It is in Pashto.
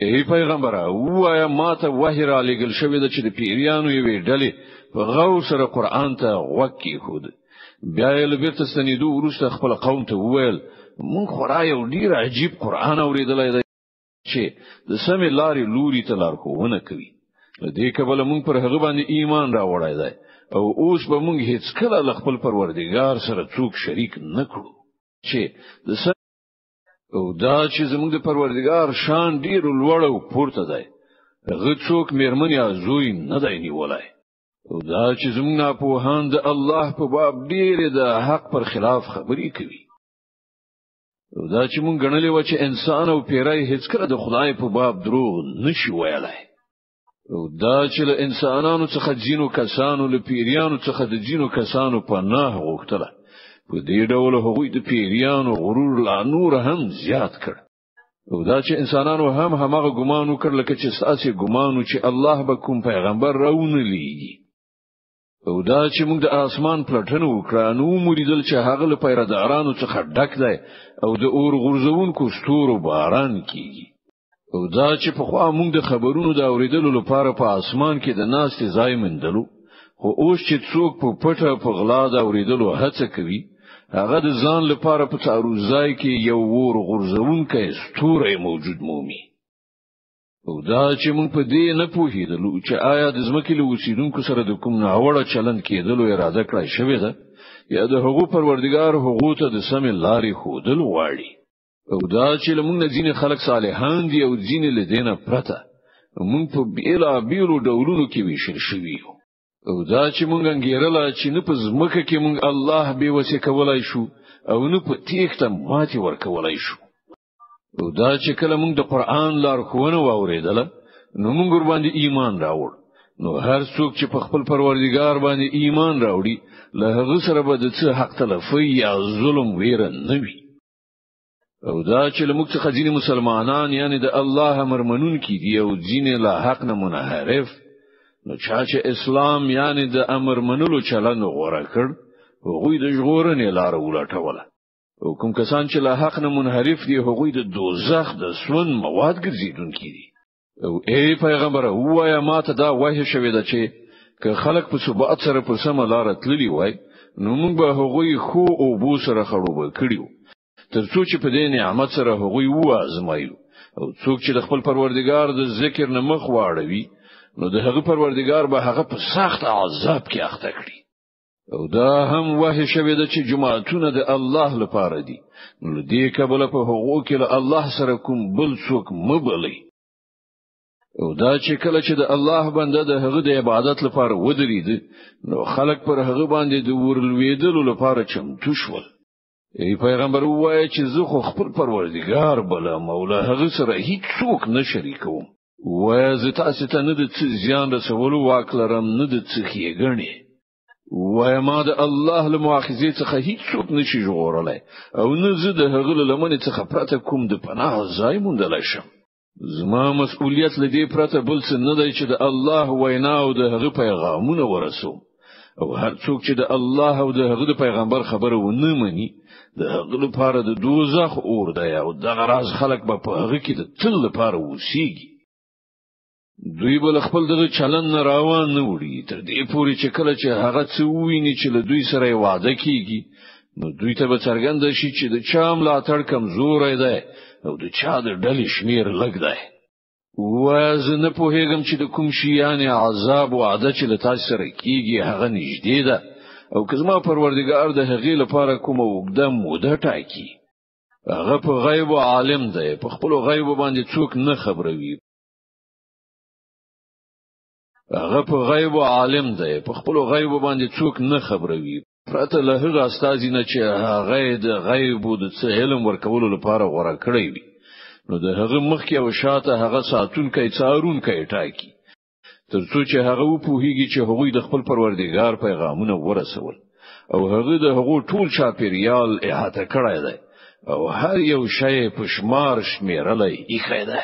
ای پیغمبره وایا ماته وحی را لګل شوی د چې د پیریانو یوې ډلې په غو سره قران ته وکی خود بیا یې لبرت سنیدو ورسته خپل قوم ته وویل مونږ خورا یو ډیر عجیب قران اوریدلای دی چې د سمې لارې لوري ته لارښوونه کوي دې کبل مونږ پر هغه باندې ایمان را وړای دی او اوس به مونږ هیڅ کله ل خپل پروردگار سره څوک شریک نکړو چې د او دا چې زموږ د پروردگار شان ډیر لوړ او پورته دی هغه څوک میرمن یا زوی نه دی نیولای او دا چې زموږ نه په هان د الله په باب ډیر د حق پر خلاف خبرې کوي او دا چې مونږ غنلې و چې انسان او پیرای هیڅ کله د خدای په باب دروغ نشي ویلای او دا چې له انسانانو څخه جنو کسانو له پیریانو څخه د جنو کسانو پناه غوښتله په دې ډول هغوی د پیریانو غرور لا نور هم زیات کړ او دا چې انسانانو هم همغه ګمان وکړ لکه چې ساسي ګمانو چې الله به کوم پیغمبر راونه لیږي او دا چې موږ د اسمان پلټنه وکړه نو موریدل چې هغه له پیرادارانو څخه ډک دی او د اور غورځونکو ستورو باران کیږي او دا چې په خوا موږ د خبرونو د اوریدلو لپاره په اسمان کې د ناستې ځای مندلو خو اوس چې څوک په پټه په غلا د اوریدلو هڅه کوي هغه د ځان لپاره په تعرضای کې یو اور غورځونکی ستوری موجود مومي او دا چې موږ په دې نه پوهیدلو چې آیا د ځمکې له اوسیدونکو سره د کوم ناوړه چلند کېدلو اراده کړای شوې ده یا د هغو پروردگار هغو ته د سمې لارې خودل غواړي او دا چې موږ نه ځینې خلک صالحان دي او ځینې له دینه پرته موږ په بیلا بیلو ډولونو کې ویشل شوي او دا چې موږ انګیرله چې نه په ځمکه کې موږ الله به وسه کولای شو او نه په تیښته ماتي ورکولای شو او دا چې کله موږ د قران لارښوونه واوریدله نو موږ ور باندې ایمان راوړ نو هر څوک چې په خپل پروردگار باندې ایمان راوړي له هغه سره به د څه حق تلفي یا ظلم ویره نه وي او دا چې موږ څخه ځینې مسلمانان یعنی د الله امر منونکي دي او ځینې له حق نه منحرف نو چې اسلام یعنی د امر منلو چلند غوړه کړ هغوی د ژغورنې لار ولټوله او کوم کسان چې له حق نه منحرف دي هغوی د دوزخ د سون مواد ګرځیدونکي دي او ای پیغمبر وایا ماته دا وحی شوی ده چې که خلک په ثبات سره په سم لار تللی وای نو موږ به هغوی خو او بو سره خړوب کړیو ترڅو چې په دې نعمت سره هغوی وازمایو او څوک چې د خپل پروردگار د ذکر نه مخ واړوي نو د هغه پروردگار به هغه په سخت عذاب کې اخته کړي او دا هم وحی شوی ده چې جماعتونه د الله لپاره دي نو دې کبل په حقوق له الله سره کوم بل څوک مبلي او دا چې کله چې د الله بنده د هغه د عبادت لپاره ودرید نو خلک پر هغه باندې د ورلویدلو لپاره چمتو شول ای پیغمبر وایي چې زه خو خپل پروردگار بل مولا هغه سره هیڅ څوک نه شریکوم وایي زه تاسو ته نه د څه زیان رسولو واک لرم نه د څه ښېګڼې وای ما د الله له مؤاخذې څخه هیڅ څوک نشي ژغورلای او نه زه د هغه له لمنې څخه پرته کوم د پناه ځای موندلای شم زما مسؤلیت لدی پرته بل څه نه دی چې د الله وینا او د هغه پیغامونه ورسوم او هر څوک چې د الله او د هغه د پیغمبر خبره ونه مني د هغه لپاره د دوزخ اور دی او د غراز خلک به په هغه کې د تل لپاره وسیږي دوی بل خپل دغه چلن نه روان نه وړي تر دې پورې چې کله چې هغه څه وویني چې له دوی سره وعده کیږي نو دوی ته به څرګند شي چې د چا ملاتړ کمزورې ده او د چا د ډلې شمیر لږ ده وازه نه پوهیږم چې د کوم شي یعنی عذاب وعده چې له تاسو سره کیږي هغه نږدې ده او کزما پروردگار د هغې لپاره کوم وګړه موده ټاکي هغه په غیب عالم ده په خپل غیب باندې څوک نه خبروي هغه په غیب عالم دی په خپل غیب باندې څوک نه خبروي پرته له هغه استاد نه چې هغه د غیب د څه علم ورکولو لپاره غوړه کړی وي نو د هغه مخکې او شاته هغه ساتونکي څارونکي ټاکي ترڅو چې هغه وپوهیږي چې هغوی د خپل پروردگار پیغامونه ورسول او هغه د هغو ټول چاپیریال احاطه کړی دی او هر یو شی په شمار شمیرلای یې خیده